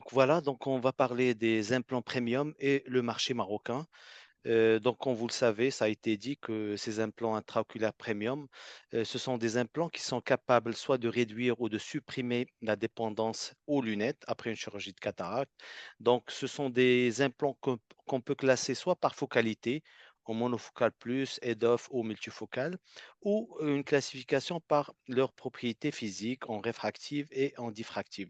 Donc voilà, donc on va parler des implants premium et le marché marocain. Donc, comme vous le savez, ça a été dit que ces implants intraoculaires premium, ce sont des implants qui sont capables soit de réduire ou de supprimer la dépendance aux lunettes après une chirurgie de cataracte. Donc, ce sont des implants qu'on peut classer soit par focalité, en monofocal plus, EDOF ou multifocal, ou une classification par leurs propriétés physiques en réfractive et en diffractive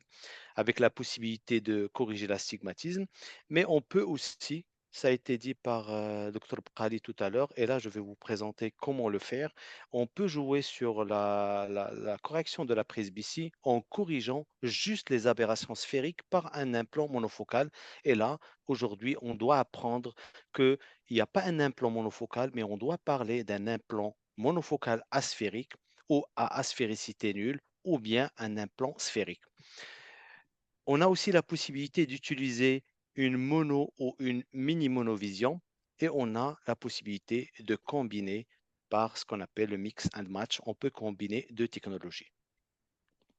avec la possibilité de corriger l'astigmatisme. Mais on peut aussi, ça a été dit par Dr. Bkhali tout à l'heure, et là je vais vous présenter comment le faire. On peut jouer sur la correction de la presbytie en corrigeant juste les aberrations sphériques par un implant monofocal. Et là, aujourd'hui, on doit apprendre qu'il n'y a pas un implant monofocal, mais on doit parler d'un implant monofocal asphérique ou à asphricité nulle ou bien un implant sphérique. On a aussi la possibilité d'utiliser une mono ou une mini monovision et on a la possibilité de combiner par ce qu'on appelle le mix and match. On peut combiner deux technologies.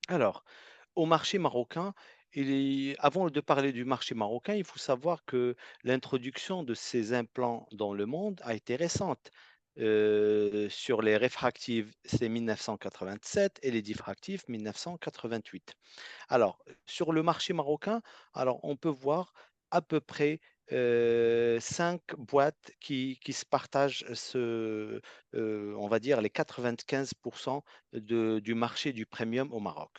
Alors, au marché marocain, avant de parler du marché marocain, il faut savoir que l'introduction de ces implants dans le monde a été récente. Sur les réfractives, c'est 1987 et les diffractives, 1988. Alors, sur le marché marocain, alors on peut voir à peu près 5 boîtes qui se partagent on va dire, les 95% du marché du premium au Maroc.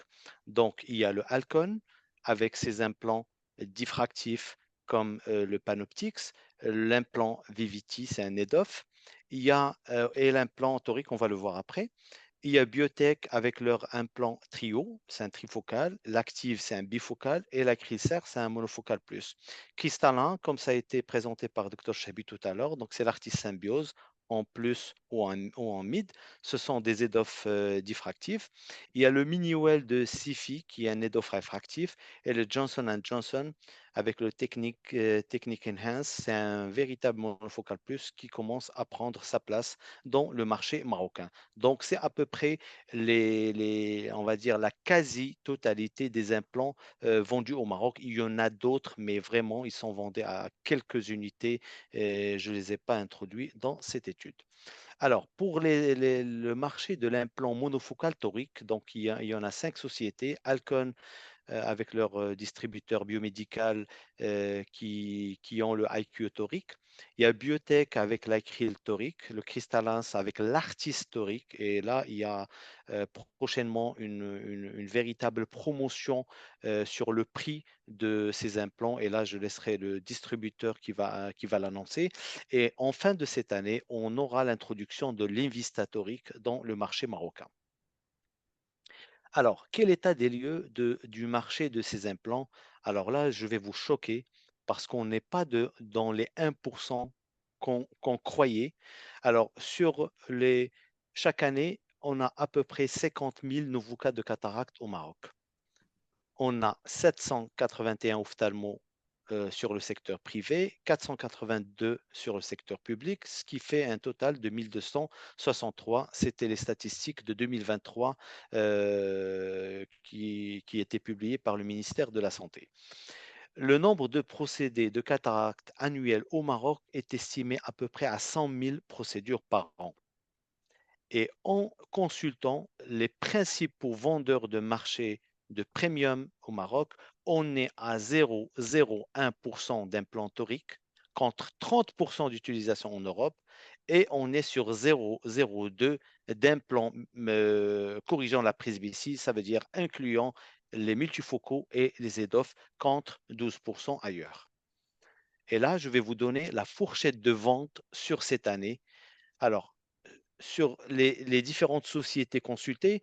Donc, il y a le Alcon avec ses implants diffractifs comme le Panoptix, l'implant Vivity, c'est un EDOF. Il y a, et l'implant torique, on va le voir après. Il y a Biotech avec leur implant trio, c'est un trifocal. L'Active, c'est un bifocal. Et la Crycer, c'est un monofocal plus. Cristallin, comme ça a été présenté par Dr. Chabi tout à l'heure, donc c'est l'Artis Symbiose en plus ou en mid. Ce sont des EDOF diffractifs. Il y a le Miniwell de Sifi qui est un EDOF réfractif. Et le Johnson Johnson avec le Technique Enhance, c'est un véritable monofocal plus qui commence à prendre sa place dans le marché marocain. Donc, c'est à peu près on va dire, la quasi-totalité des implants vendus au Maroc. Il y en a d'autres, mais vraiment, ils sont vendus à quelques unités et je ne les ai pas introduits dans cette étude. Alors, pour le marché de l'implant monofocal torique, donc il y en a 5 sociétés, Alcon avec leur distributeur biomédical qui ont le IQ torique. Il y a Biotech avec l'Acryl torique, le Crystallins avec l'Artis torique. Et là, il y a prochainement une véritable promotion sur le prix de ces implants. Et là, je laisserai le distributeur qui va l'annoncer. Et en fin de cette année, on aura l'introduction de l'Invista torique dans le marché marocain. Alors, quel état des lieux du marché de ces implants? Alors là, je vais vous choquer parce qu'on n'est pas dans les 1% qu'on croyait. Alors, chaque année, on a à peu près 50 000 nouveaux cas de cataracte au Maroc. On a 781 ophtalmos sur le secteur privé, 482 sur le secteur public, ce qui fait un total de 1263. C'était les statistiques de 2023 qui étaient publiées par le ministère de la Santé. Le nombre de procédés de cataracte annuels au Maroc est estimé à peu près à 100 000 procédures par an. Et en consultant les principaux vendeurs de marché de premium au Maroc, on est à 0,01% d'implants toriques contre 30% d'utilisation en Europe et on est sur 0,02 d'implants corrigeant la presbytie, ça veut dire incluant les multifocaux et les EDOF contre 12% ailleurs. Et là, je vais vous donner la fourchette de vente sur cette année. Alors, sur les différentes sociétés consultées,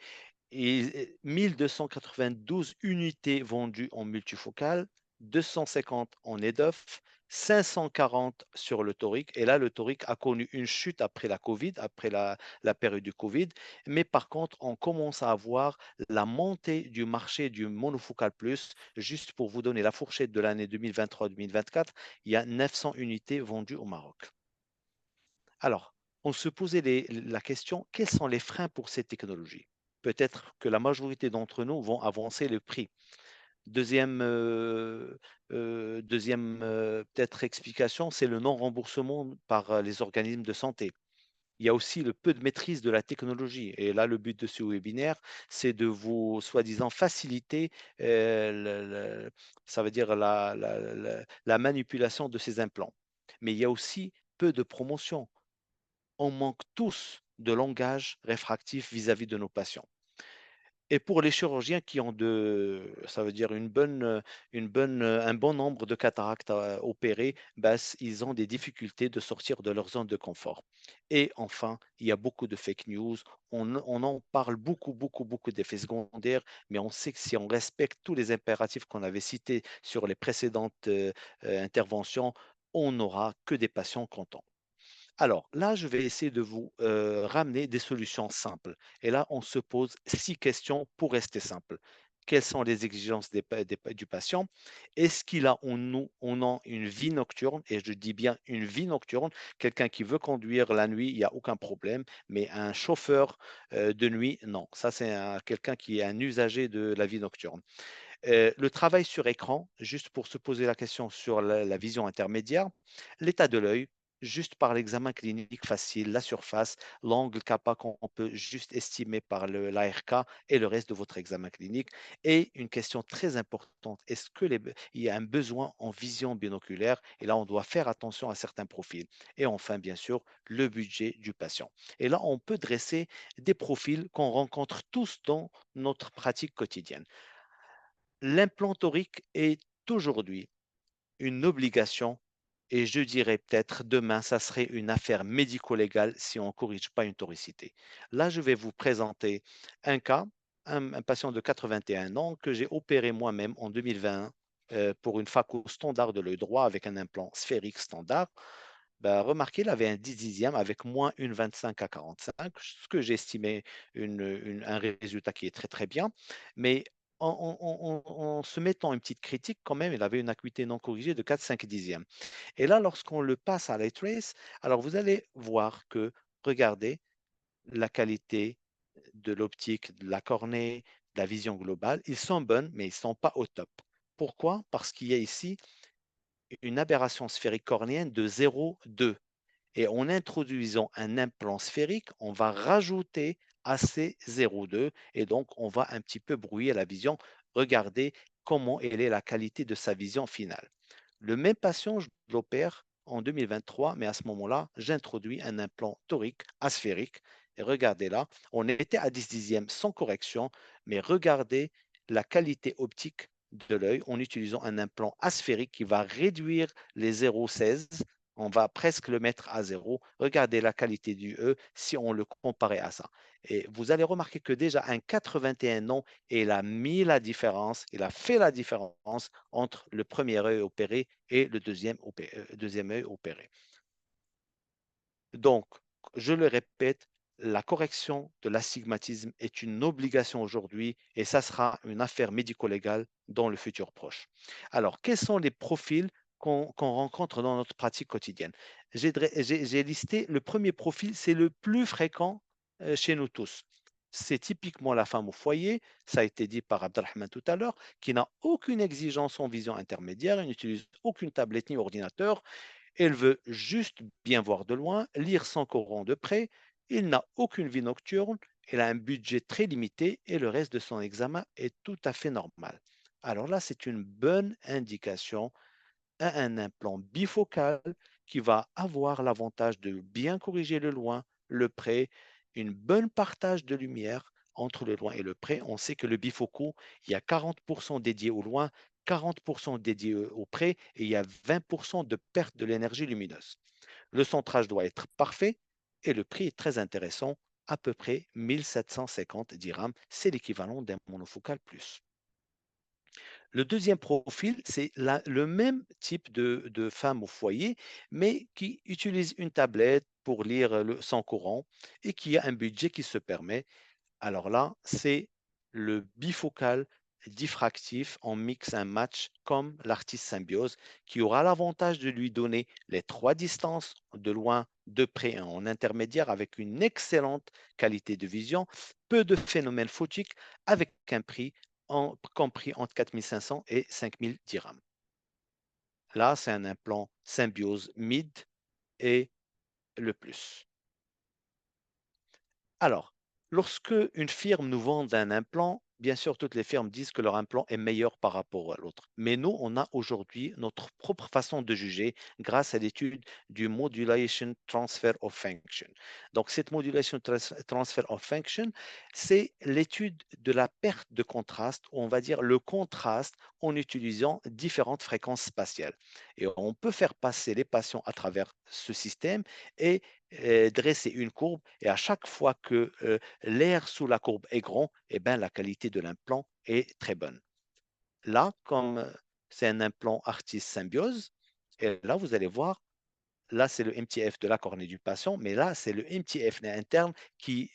et 1292 unités vendues en multifocal, 250 en EDOF, 540 sur le torique. Et là, le torique a connu une chute après la Covid, après la période du Covid. Mais par contre, on commence à avoir la montée du marché du monofocal plus. Juste pour vous donner la fourchette de l'année 2023-2024, il y a 900 unités vendues au Maroc. Alors, on se posait la question, quels sont les freins pour cette technologie? Peut-être que la majorité d'entre nous vont avancer le prix. Deuxième, peut-être explication, c'est le non-remboursement par les organismes de santé. Il y a aussi le peu de maîtrise de la technologie. Et là, le but de ce webinaire, c'est de vous, soi-disant, faciliter, ça veut dire la manipulation de ces implants. Mais il y a aussi peu de promotion. On manque tous de langage réfractif vis-à-vis de nos patients. Et pour les chirurgiens qui ont ça veut dire un bon nombre de cataractes à opérer, bah, ils ont des difficultés de sortir de leur zone de confort. Et enfin, il y a beaucoup de fake news. On en parle beaucoup, beaucoup, beaucoup d'effets secondaires, mais on sait que si on respecte tous les impératifs qu'on avait cités sur les précédentes interventions, on n'aura que des patients contents. Alors là, je vais essayer de vous ramener des solutions simples. Et là, on se pose 6 questions pour rester simple. Quelles sont les exigences du patient? Est-ce qu'il a on a une vie nocturne? Et je dis bien une vie nocturne. Quelqu'un qui veut conduire la nuit, il n'y a aucun problème. Mais un chauffeur de nuit, non. Ça, c'est quelqu'un qui est un usager de la vie nocturne. Le travail sur écran, juste pour se poser la question sur la vision intermédiaire, l'état de l'œil, juste par l'examen clinique facile, la surface, l'angle kappa qu'on peut juste estimer par l'ARK et le reste de votre examen clinique. Et une question très importante, est-ce il y a un besoin en vision binoculaire? Et là, on doit faire attention à certains profils. Et enfin, bien sûr, le budget du patient. Et là, on peut dresser des profils qu'on rencontre tous dans notre pratique quotidienne. L'implant torique est aujourd'hui une obligation et je dirais peut-être demain, ça serait une affaire médico-légale si on ne corrige pas une toricité. Là, je vais vous présenter un cas, un patient de 81 ans que j'ai opéré moi-même en 2021 pour une phaco standard de l'œil droit avec un implant sphérique standard. Ben, remarquez, il avait un 10 dixième avec moins une 25 à 45, ce que j'estimais un résultat qui est très très bien. Mais en se mettant une petite critique, quand même, il avait une acuité non corrigée de 4-5 dixièmes. Et là, lorsqu'on le passe à Light Trace, alors vous allez voir que, regardez, la qualité de l'optique, de la cornée, de la vision globale, ils sont bonnes, mais ils ne sont pas au top. Pourquoi? Parce qu'il y a ici une aberration sphérique cornéenne de 0,2. Et en introduisant un implant sphérique, on va rajouter à ces 0,2 et donc on va un petit peu brouiller la vision. Regardez comment elle est la qualité de sa vision finale. Le même patient, je l'opère en 2023, mais à ce moment-là, j'introduis un implant torique asphérique. Et regardez là, on était à 10 dixièmes sans correction, mais regardez la qualité optique de l'œil en utilisant un implant asphérique qui va réduire les 0,16. On va presque le mettre à zéro. Regardez la qualité du E si on le comparait à ça. Et vous allez remarquer que déjà un 81 ans, il a mis la différence, il a fait la différence entre le premier œil opéré et le deuxième œil opéré. Donc, je le répète, la correction de l'astigmatisme est une obligation aujourd'hui et ça sera une affaire médico-légale dans le futur proche. Alors, quels sont les profils qu'on rencontre dans notre pratique quotidienne? J'ai listé le premier profil, c'est le plus fréquent chez nous tous. C'est typiquement la femme au foyer, ça a été dit par Abdelrahman tout à l'heure, qui n'a aucune exigence en vision intermédiaire, elle n'utilise aucune tablette ni ordinateur, elle veut juste bien voir de loin, lire son Coran de près. Il n'a aucune vie nocturne, elle a un budget très limité et le reste de son examen est tout à fait normal. Alors là, c'est une bonne indication à un implant bifocal qui va avoir l'avantage de bien corriger le loin, le près, une bonne partage de lumière entre le loin et le près. On sait que le bifocal, il y a 40% dédié au loin, 40% dédié au près et il y a 20% de perte de l'énergie lumineuse. Le centrage doit être parfait et le prix est très intéressant, à peu près 1750 dirhams. C'est l'équivalent d'un monofocal plus. Le deuxième profil, c'est le même type de femme au foyer, mais qui utilise une tablette pour lire son Coran et qui a un budget qui se permet. Alors là, c'est le bifocal diffractif en mix and match comme l'artiste Symbiose qui aura l'avantage de lui donner les 3 distances de loin, de près et en intermédiaire avec une excellente qualité de vision, peu de phénomènes photiques avec un prix compris entre 4500 et 5000 dirhams. Là, c'est un implant Symbiose Mid et le plus. Alors, lorsque une firme nous vend un implant, bien sûr, toutes les firmes disent que leur implant est meilleur par rapport à l'autre. Mais nous, on a aujourd'hui notre propre façon de juger grâce à l'étude du Modulation Transfer of Function. Donc, cette Modulation Transfer of Function, c'est l'étude de la perte de contraste, ou on va dire le contraste en utilisant différentes fréquences spatiales. Et on peut faire passer les patients à travers ce système et dresser une courbe et à chaque fois que l'air sous la courbe est grand, eh ben, la qualité de l'implant est très bonne. Là, comme c'est un implant Artis Symbiose, et là, vous allez voir, là, c'est le MTF de la cornée du patient, mais là, c'est le MTF interne qui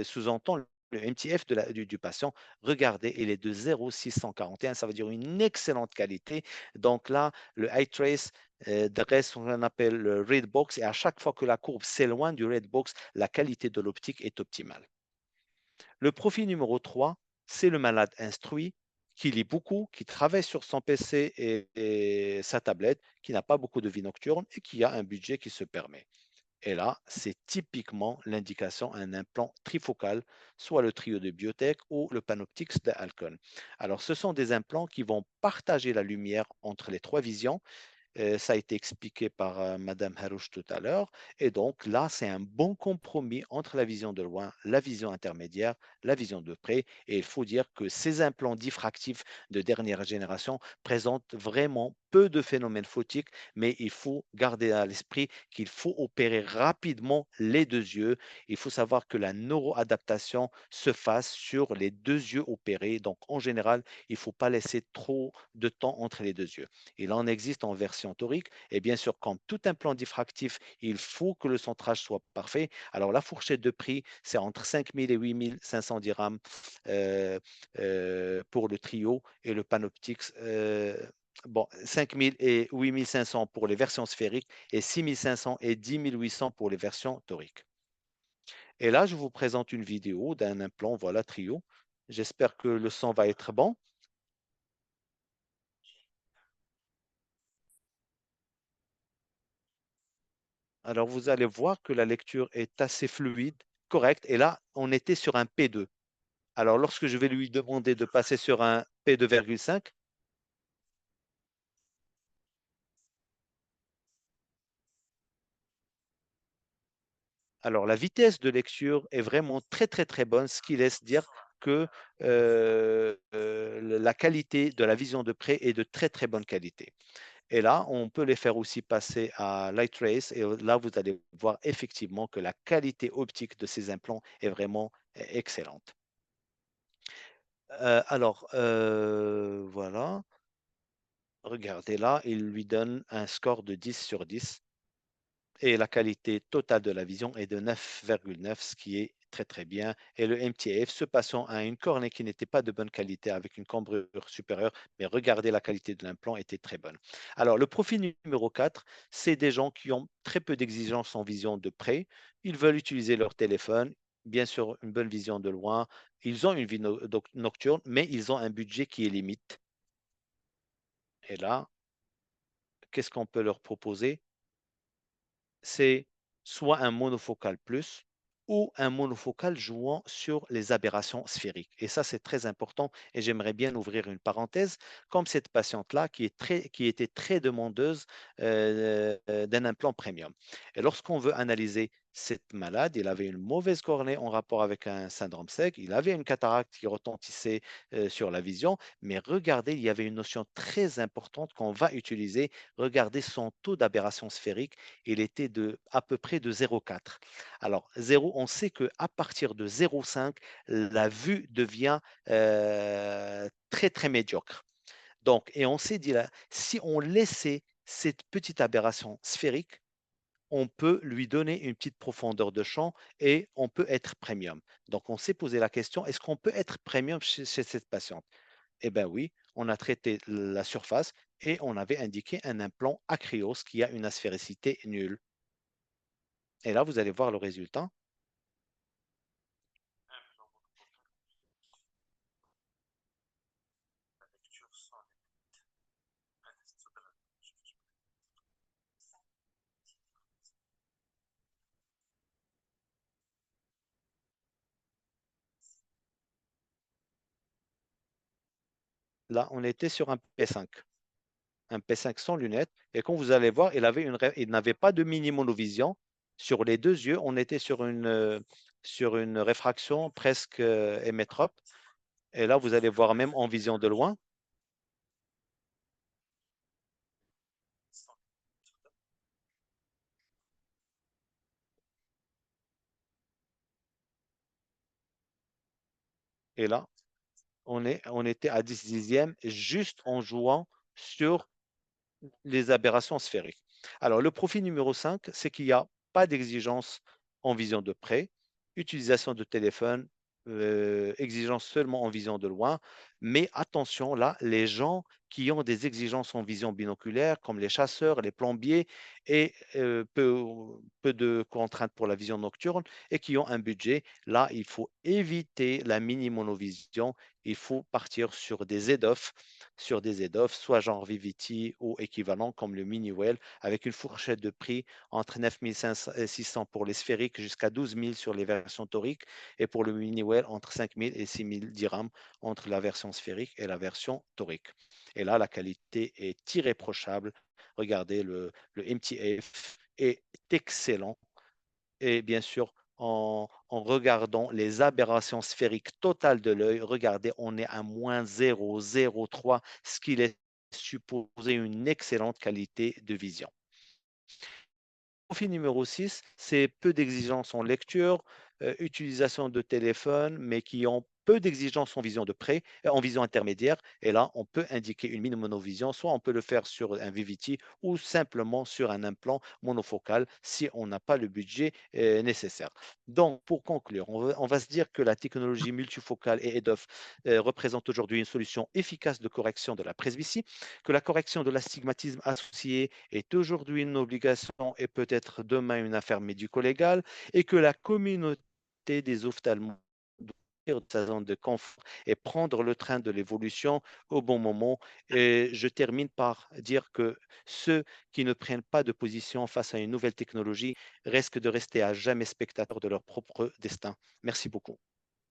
sous-entend le MTF du patient. Regardez, il est de 0,641, ça veut dire une excellente qualité. Donc là, le eye trace dresse ce qu'on appelle le red box, et à chaque fois que la courbe s'éloigne du red box, la qualité de l'optique est optimale. Le profil numéro 3, c'est le malade instruit qui lit beaucoup, qui travaille sur son PC et sa tablette, qui n'a pas beaucoup de vie nocturne et qui a un budget qui se permet. Et là, c'est typiquement l'indication un implant trifocal, soit le trio de Biotech ou le Panoptix de Alcon. Alors, ce sont des implants qui vont partager la lumière entre les trois visions. Ça a été expliqué par Madame Harouche tout à l'heure. Et donc là, c'est un bon compromis entre la vision de loin, la vision intermédiaire, la vision de près. Et il faut dire que ces implants diffractifs de dernière génération présentent vraiment peu de phénomènes photiques, mais il faut garder à l'esprit qu'il faut opérer rapidement les deux yeux. Il faut savoir que la neuroadaptation se fasse sur les deux yeux opérés. Donc en général, il ne faut pas laisser trop de temps entre les deux yeux. Il en existe en version torique. Et bien sûr, comme tout implant diffractif, il faut que le centrage soit parfait. Alors, la fourchette de prix, c'est entre 5000 et 8500 dirhams euh, pour le trio et le Panoptix. Bon, 5000 et 8500 pour les versions sphériques et 6500 et 10800 pour les versions toriques. Et là, je vous présente une vidéo d'un implant, voilà, trio. J'espère que le son va être bon. Alors, vous allez voir que la lecture est assez fluide, correcte. Et là, on était sur un P2. Alors, lorsque je vais lui demander de passer sur un P2,5, alors la vitesse de lecture est vraiment très, très, très bonne, ce qui laisse dire que la qualité de la vision de près est de très, très bonne qualité. Et là, on peut les faire aussi passer à Light Race. Et là, vous allez voir effectivement que la qualité optique de ces implants est vraiment excellente. Voilà, regardez là, il lui donne un score de 10 sur 10 et la qualité totale de la vision est de 9,9, ce qui est très très bien. Et le MTF, se passant à une cornée qui n'était pas de bonne qualité avec une cambrure supérieure, mais regardez la qualité de l'implant était très bonne. Alors le profil numéro 4, c'est des gens qui ont très peu d'exigences en vision de près. Ils veulent utiliser leur téléphone, bien sûr une bonne vision de loin. Ils ont une vie nocturne, mais ils ont un budget qui est limite. Et là, qu'est-ce qu'on peut leur proposer? C'est soit un monofocal plus ou un monofocal jouant sur les aberrations sphériques. Et ça, c'est très important. Et j'aimerais bien ouvrir une parenthèse, comme cette patiente-là qui était très demandeuse d'un implant premium. Et lorsqu'on veut analyser cette malade, il avait une mauvaise cornée en rapport avec un syndrome sec, il avait une cataracte qui retentissait sur la vision, mais regardez, il y avait une notion très importante qu'on va utiliser. Regardez son taux d'aberration sphérique, il était de à peu près de 0,4. Alors 0, on sait qu'à partir de 0,5, la vue devient très très médiocre. Donc, et on s'est dit là, si on laissait cette petite aberration sphérique, on peut lui donner une petite profondeur de champ et on peut être premium. Donc, on s'est posé la question, est-ce qu'on peut être premium chez cette patiente? Eh bien oui, on a traité la surface et on avait indiqué un implant acryos qui a une aspéricité nulle. Et là, vous allez voir le résultat. Là, on était sur un P5. Un P5 sans lunettes. Et quand vous allez voir, il n'avait pas de mini monovision. Sur les deux yeux, on était sur une réfraction presque hémétrope. Et là, vous allez voir même en vision de loin. Et là, on était à 10 dixièmes juste en jouant sur les aberrations sphériques. Alors, le profil numéro 5, c'est qu'il n'y a pas d'exigence en vision de près, utilisation de téléphone, exigence seulement en vision de loin. Mais attention, là, les gens qui ont des exigences en vision binoculaire, comme les chasseurs, les plombiers, et peu de contraintes pour la vision nocturne, et qui ont un budget, là, il faut éviter la mini-monovision. Il faut partir sur des EDOF, soit genre VVT ou équivalent comme le Miniwell, avec une fourchette de prix entre 9 600 pour les sphériques jusqu'à 12 000 sur les versions toriques, et pour le Miniwell entre 5 000 et 6 000 dirhams entre la version sphérique et la version torique. Et là, la qualité est irréprochable. Regardez, le MTF est excellent. Et bien sûr, en regardant les aberrations sphériques totales de l'œil, regardez, on est à moins 0,03, ce qui est supposé une excellente qualité de vision. Profil numéro 6, c'est peu d'exigences en lecture, utilisation de téléphone, mais qui ont peu d'exigences en vision de près, en vision intermédiaire. Et là, on peut indiquer une mini-monovision, soit on peut le faire sur un VVT ou simplement sur un implant monofocal si on n'a pas le budget nécessaire. Donc, pour conclure, on va se dire que la technologie multifocale et EDOF représente aujourd'hui une solution efficace de correction de la presbytie, que la correction de l'astigmatisme associé est aujourd'hui une obligation et peut-être demain une affaire médico-légale, et que la communauté des ophtalmos doit sortir de sa zone de confort et prendre le train de l'évolution au bon moment. Et je termine par dire que ceux qui ne prennent pas de position face à une nouvelle technologie risquent de rester à jamais spectateurs de leur propre destin. Merci beaucoup.